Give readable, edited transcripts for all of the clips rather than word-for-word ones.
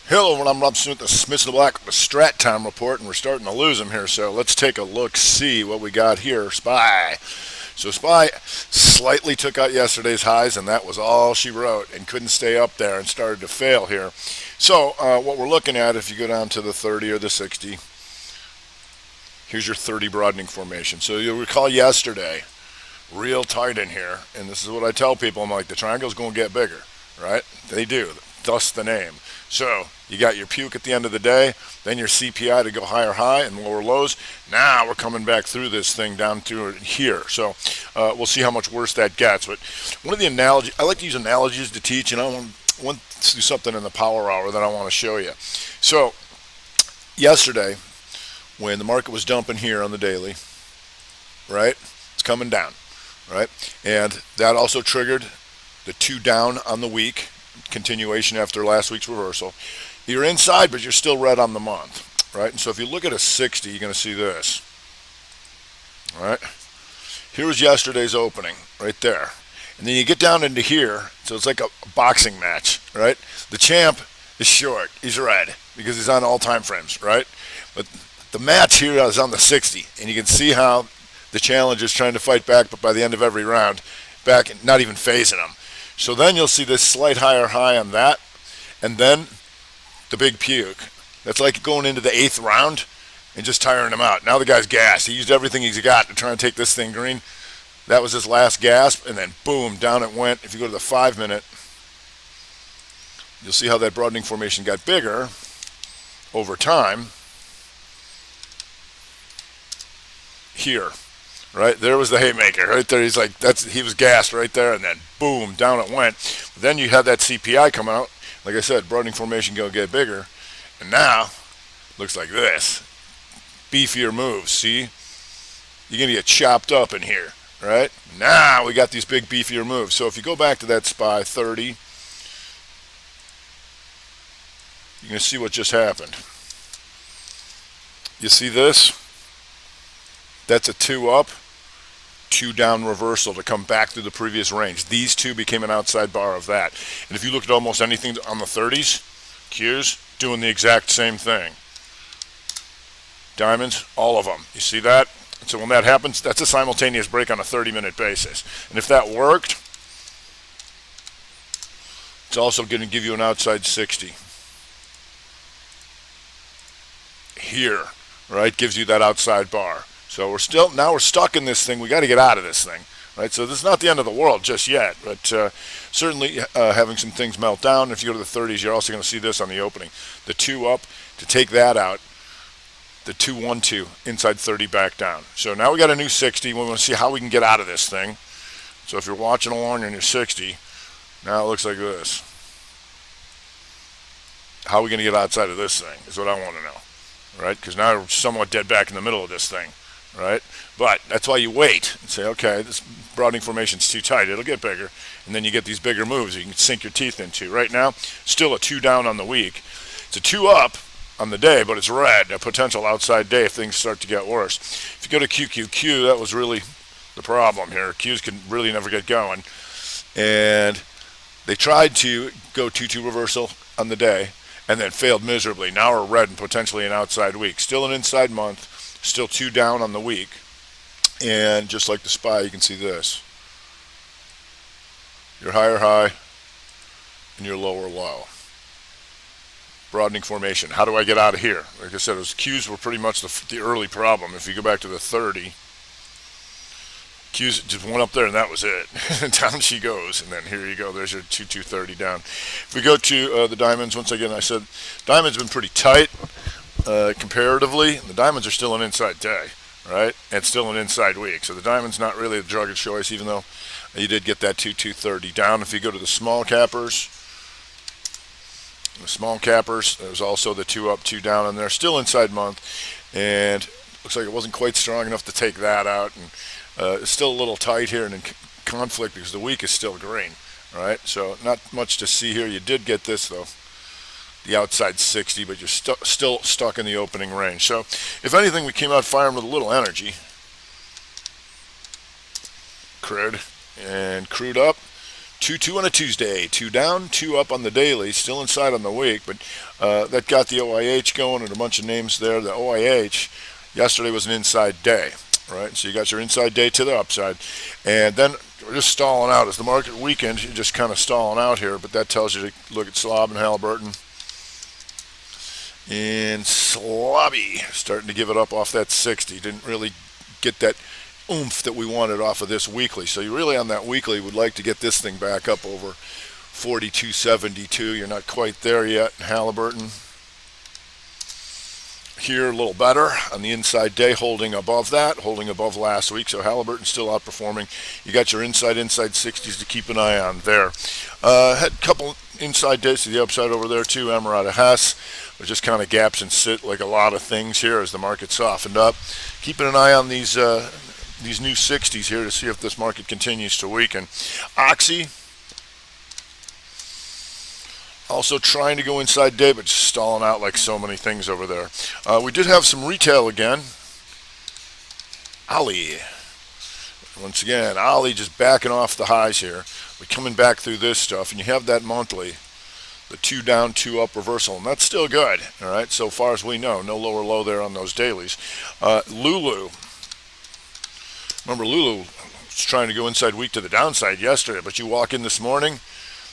Hello, I'm Rob Smith, the Smiths in the Black, with the Strat Time Report, and we're starting to lose them here. So let's take a look, see what we got here. SPY. So SPY slightly took out yesterday's highs, and that was all she wrote, and couldn't stay up there and started to fail here. So what we're looking at, if you go down to the 30 or the 60, here's your 30 broadening formation. So you'll recall yesterday, real tight in here, and this is what I tell people. I'm like, the triangle's going to get bigger, right? They do. Thus the name. So you got your puke at the end of the day, then your CPI to go higher high and lower lows. Now we're coming back through this thing down through here. So we'll see how much worse that gets. But one of the analogies, I like to use analogies to teach, and I want to do something in the power hour that I want to show you. So yesterday, when the market was dumping here on the daily, right, it's coming down, right? And that also triggered the two down on the week, continuation after last week's reversal. You're inside, but you're still red on the month, right? And so if you look at a 60, you're going to see this, right? Here was yesterday's opening, right there. And then you get down into here, so it's like a boxing match, right? The champ is short. He's red because he's on all time frames, right? But the match here is on the 60, and you can see how the challenger is trying to fight back, but by the end of every round, back not even phasing him. So then you'll see this slight higher high on that, and then the big puke. That's like going into the 8th round and just tiring him out. Now the guy's gassed. He used everything he's got to try and take this thing green. That was his last gasp, and then boom, down it went. If you go to the 5-minute, you'll see how that broadening formation got bigger over time. Here, right there was the haymaker right there. He's like, he was gassed right there, and then boom, down it went. But then you had that CPI come out. Like I said, broadening formation gonna get bigger, and now looks like this. Beefier moves. See, you're gonna get chopped up in here, right? Now we got these big beefier moves. So if you go back to that SPY 30, you're gonna see what just happened. You see this? That's a 2 up, 2 down reversal to come back through the previous range. These two became an outside bar of that. And if you look at almost anything on the 30s, Qs, doing the exact same thing. Diamonds, all of them. You see that? And so when that happens, that's a simultaneous break on a 30-minute basis. And if that worked, it's also going to give you an outside 60. Here, right, gives you that outside bar. So now we're stuck in this thing. We got to get out of this thing, right? So this is not the end of the world just yet, but certainly having some things melt down. If you go to the 30s, you're also going to see this on the opening. The 2 up to take that out. The 2-1-2 inside 30 back down. So now we got a new 60. We want to see how we can get out of this thing. So if you're watching along and you're 60, now it looks like this. How are we going to get outside of this thing is what I want to know, right? Because now we're somewhat dead back in the middle of this thing. Right? But that's why you wait and say, okay, this broadening formation's too tight. It'll get bigger. And then you get these bigger moves you can sink your teeth into. Right now, still a 2 down on the week. It's a 2 up on the day, but it's red, a potential outside day if things start to get worse. If you go to QQQ, that was really the problem here. Qs can really never get going. And they tried to go 2-2 reversal on the day and then failed miserably. Now we're red and potentially an outside week. Still an inside month. Still 2 down on the week. And just like the SPY, you can see this. Your higher high and your lower low. Broadening formation. How do I get out of here? Like I said, those Qs were pretty much the early problem. If you go back to the 30, Qs just went up there and that was it. Down she goes. And then here you go. There's your 230 down. If we go to the diamonds, once again, I said diamonds have been pretty tight. Comparatively, the diamonds are still an inside day, right? And still an inside week. So the diamond's not really the drug of choice, even though you did get that 230 down. If you go to the small cappers, there's also the 2 up, 2 down, and they're still inside month. And looks like it wasn't quite strong enough to take that out. And it's still a little tight here and in conflict because the week is still green, right? So not much to see here. You did get this, though. The outside 60, but you're still stuck in the opening range. So, if anything, we came out firing with a little energy. Crude up, 2-2 on a Tuesday, 2 down, 2 up on the daily, still inside on the week, but that got the OIH going and a bunch of names there. The OIH yesterday was an inside day, right? So you got your inside day to the upside, and then we're just stalling out as the market weekend. You're just kind of stalling out here, but that tells you to look at Slob and Halliburton. And Slobby starting to give it up off that 60. Didn't really get that oomph that we wanted off of this weekly. So you really on that weekly would like to get this thing back up over 42.72. You're not quite there yet. Halliburton here a little better on the inside day, holding above that, holding above last week. So Halliburton still outperforming. You got your inside 60s to keep an eye on there. Had a couple inside days to the upside over there too. Emirata Hess, but just kind of gaps and sit like a lot of things here as the market softened up. Keeping an eye on these new 60s here to see if this market continues to weaken. Oxy also trying to go inside day, but just stalling out like so many things over there. We did have some retail again. Ali. Once again, Ali just backing off the highs here. We're coming back through this stuff, and you have that monthly, the 2 down, 2 up reversal, and that's still good. All right, so far as we know, no lower low there on those dailies. Lulu. Remember, Lulu was trying to go inside weak to the downside yesterday, but you walk in this morning,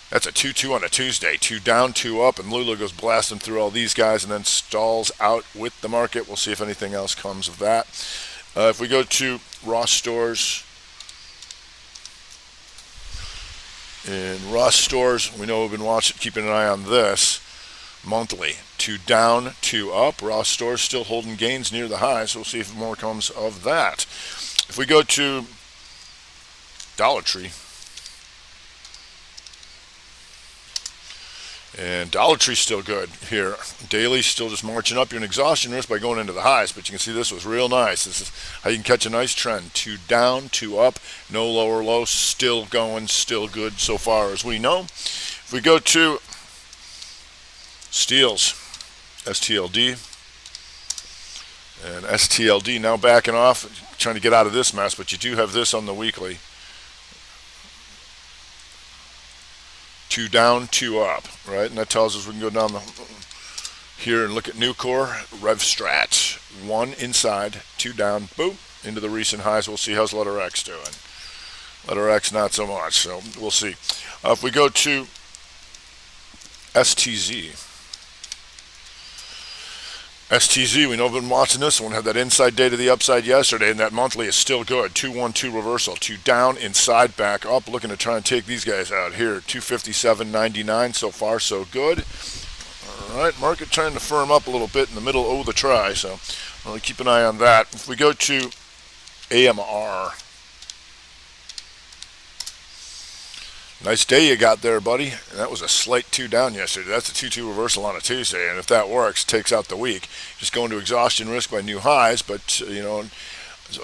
that's a 2-2 on a Tuesday. 2 down, 2 up, and Lulu goes blasting through all these guys and then stalls out with the market. We'll see if anything else comes of that. If we go to Ross Stores, in Ross Stores, we know we've been keeping an eye on this monthly. 2 down, 2 up. Ross Stores still holding gains near the high, so we'll see if more comes of that. If we go to Dollar Tree, and Dollar Tree's still good here. Daily still just marching up. You're an exhaustion risk by going into the highs, but you can see this was real nice. This is how you can catch a nice trend. 2 down, 2 up, no lower low, still going, still good so far as we know. If we go to Steels, STLD, and STLD now backing off, trying to get out of this mess, but you do have this on the weekly. 2 down, 2 up, right? And that tells us we can go down here and look at Nucor, Strat. 1 inside, 2 down, boom, into the recent highs. We'll see how's Letter X doing. Letter X not so much, so we'll see. If we go to STZ, we know we've been watching this one. Had that inside day to the upside yesterday, and that monthly is still good. 2-1-2 reversal. 2 down, inside, back up. Looking to try and take these guys out here. 257.99 so far, so good. All right, market trying to firm up a little bit in the middle of the try, so I'll keep an eye on that. If we go to AMR, nice day you got there, buddy. And that was a slight 2 down yesterday. That's a 2-2 reversal on a Tuesday, and if that works, takes out the week. Just going to exhaustion risk by new highs, but you know,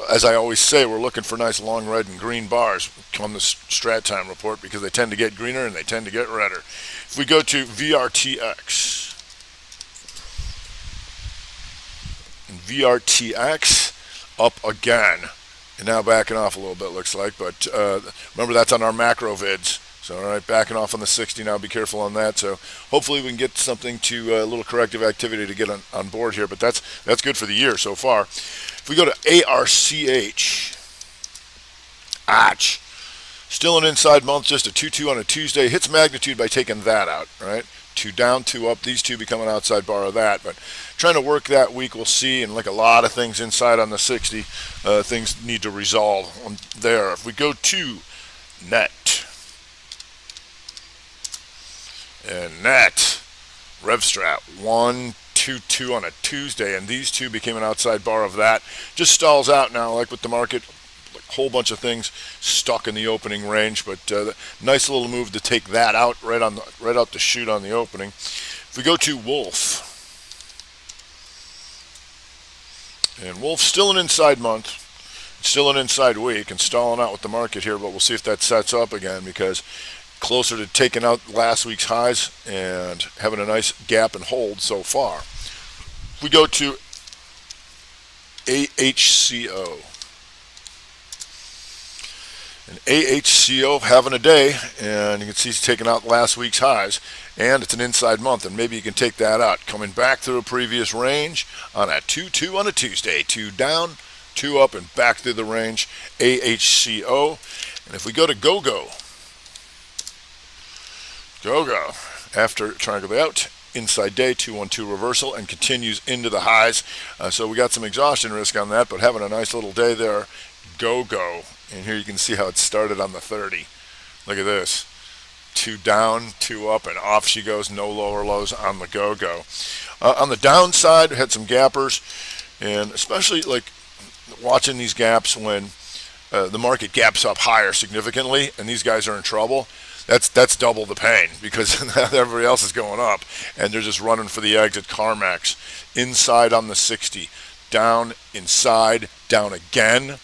as I always say, we're looking for nice long red and green bars come the Strat time report because they tend to get greener and they tend to get redder. If we go to VRTX, and VRTX up again, and now backing off a little bit looks like, but remember that's on our macro vids. So, all right, backing off on the 60 now. Be careful on that. So, hopefully, we can get something to a little corrective activity to get on board here. But that's good for the year so far. If we go to ARCH, still an inside month, just a 2-2 on a Tuesday. Hits magnitude by taking that out, right? 2 down, 2 up. These two become an outside bar of that. But trying to work that week, we'll see. And like a lot of things inside on the 60, things need to resolve on there. If we go to net. And net, RevStrat, 1-2-2 on a Tuesday, and these two became an outside bar of that. Just stalls out now, like with the market, like a whole bunch of things stuck in the opening range, but nice little move to take that out right out the chute on the opening. If we go to Wolf, and Wolf still an inside month, still an inside week, and stalling out with the market here, but we'll see if that sets up again because closer to taking out last week's highs and having a nice gap and hold so far. We go to AHCO. And AHCO having a day, and you can see he's taking out last week's highs, and it's an inside month, and maybe you can take that out. Coming back through a previous range on a 2-2 on a Tuesday. 2 down, 2 up, and back through the range, AHCO. And if we go to GoGo, after triangle out, inside day, 2-1-2 reversal, and continues into the highs. So we got some exhaustion risk on that, but having a nice little day there. GoGo. And here you can see how it started on the 30. Look at this. 2 down, 2 up, and off she goes. No lower lows on the GoGo. On the downside, we had some gappers, and especially like watching these gaps when the market gaps up higher significantly, and these guys are in trouble. That's double the pain because everybody else is going up, and they're just running for the exit. CarMax inside on the 60, down, inside, down again.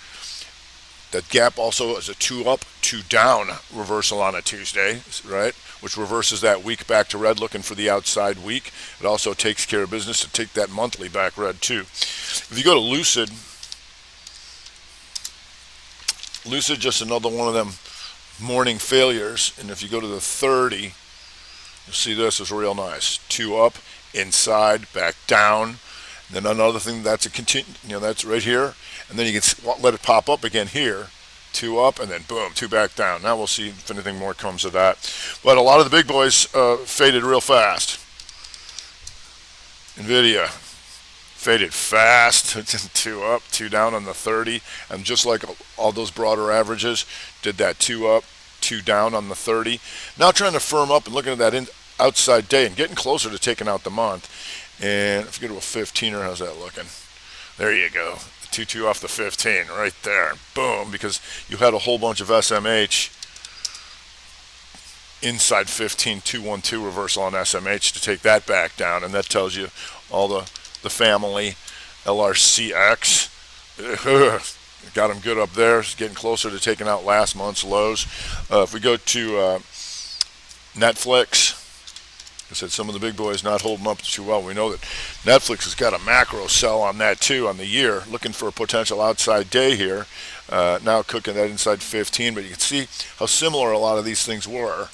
That gap also is a 2 up, 2 down reversal on a Tuesday, right? Which reverses that week back to red, looking for the outside week. It also takes care of business to take that monthly back red too. If you go to Lucid, just another one of them morning failures. And if you go to the 30, you'll see this is real nice. 2 up, inside, back down. Then another thing that's a continue, that's right here. And then you can let it pop up again here, 2 up, and then boom, 2 back down. Now we'll see if anything more comes of that. But a lot of the big boys faded real fast. NVIDIA faded fast, 2 up, 2 down on the 30, and just like all those broader averages, did that 2 up, 2 down on the 30. Now trying to firm up and looking at that outside day and getting closer to taking out the month. And if you go to a 15er, how's that looking? There you go. 2-2 off the 15 right there. Boom, because you had a whole bunch of SMH inside 15, 2-1-2 reversal on SMH to take that back down, and that tells you all the family LRCX. Got them good up there. It's getting closer to taking out last month's lows. If we go to Netflix, I said some of the big boys not holding up too well. We know that Netflix has got a macro sell on that too on the year, looking for a potential outside day here. Now cooking that inside 15, but you can see how similar a lot of these things were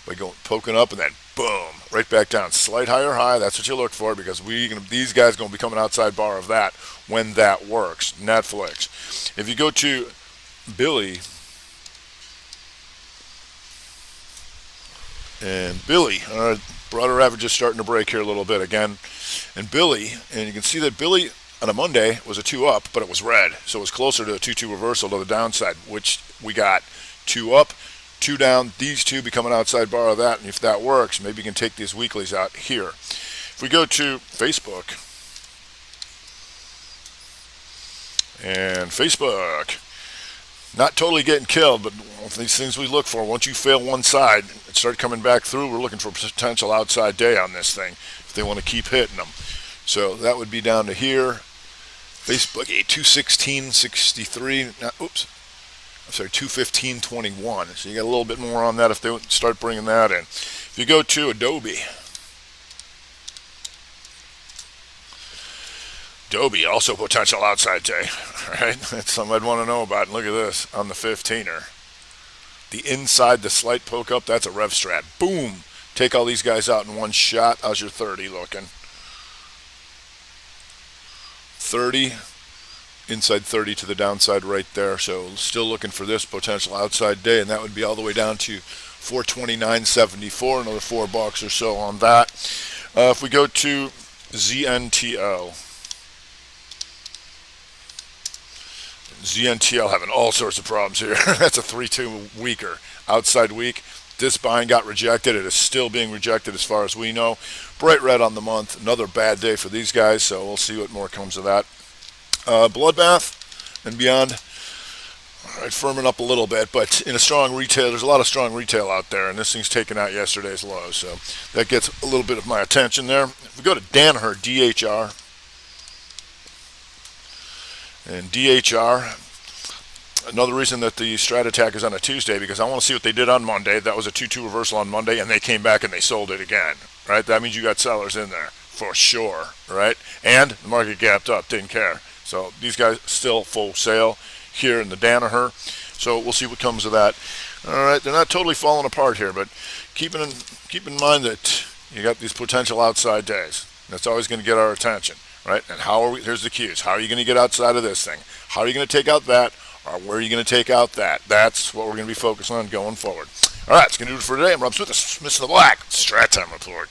by going poking up and then boom, right back down. Slight higher high, that's what you look for, because these guys are going to be coming outside bar of that when that works. Netflix. If you go to Billy, and Billy, broader averages starting to break here a little bit again. And Billy, and you can see that Billy on a Monday was a 2 up, but it was red. So it was closer to a 2-2 reversal to the downside, which we got 2 up, 2 down. These two becoming outside bar of that. And if that works, maybe you can take these weeklies out here. If we go to Facebook, and Facebook, not totally getting killed, but these things we look for. Once you fail one side and start coming back through, we're looking for a potential outside day on this thing if they want to keep hitting them. So that would be down to here. Facebook, 216.63. Oops. I'm sorry, 215.21. So you got a little bit more on that if they start bringing that in. If you go to Adobe, also potential outside day, right? That's something I'd want to know about. And look at this on the 15er. The inside, the slight poke up, that's a rev strat. Boom! Take all these guys out in one shot. How's your 30 looking? 30, inside 30 to the downside right there. So still looking for this potential outside day, and that would be all the way down to 429.74, another $4 or so on that. If we go to ZNTL, ZNTL having all sorts of problems here. That's a 3-2 weaker. Outside weak. This buying got rejected. It is still being rejected as far as we know. Bright red on the month. Another bad day for these guys, so we'll see what more comes of that. Bloodbath and beyond. All right, firming up a little bit, but in a strong retail, there's a lot of strong retail out there, and this thing's taken out yesterday's low, so that gets a little bit of my attention there. If we go to Danaher, DHR, and DHR, another reason that the Strat attack is on a Tuesday, because I want to see what they did on Monday. That was a 2-2 reversal on Monday, and they came back and they sold it again, right? That means you got sellers in there for sure, right? And the market gapped up, didn't care. So these guys still full sale here in the Danaher. So we'll see what comes of that. All right, they're not totally falling apart here, but keep in mind that you got these potential outside days. That's always going to get our attention, right? And here's the cues. How are you going to get outside of this thing? How are you going to take out that? Or where are you going to take out that? That's what we're going to be focusing on going forward. All right, that's going to do it for today. I'm Rob Smith, Smith in the Black, Strat Time Report.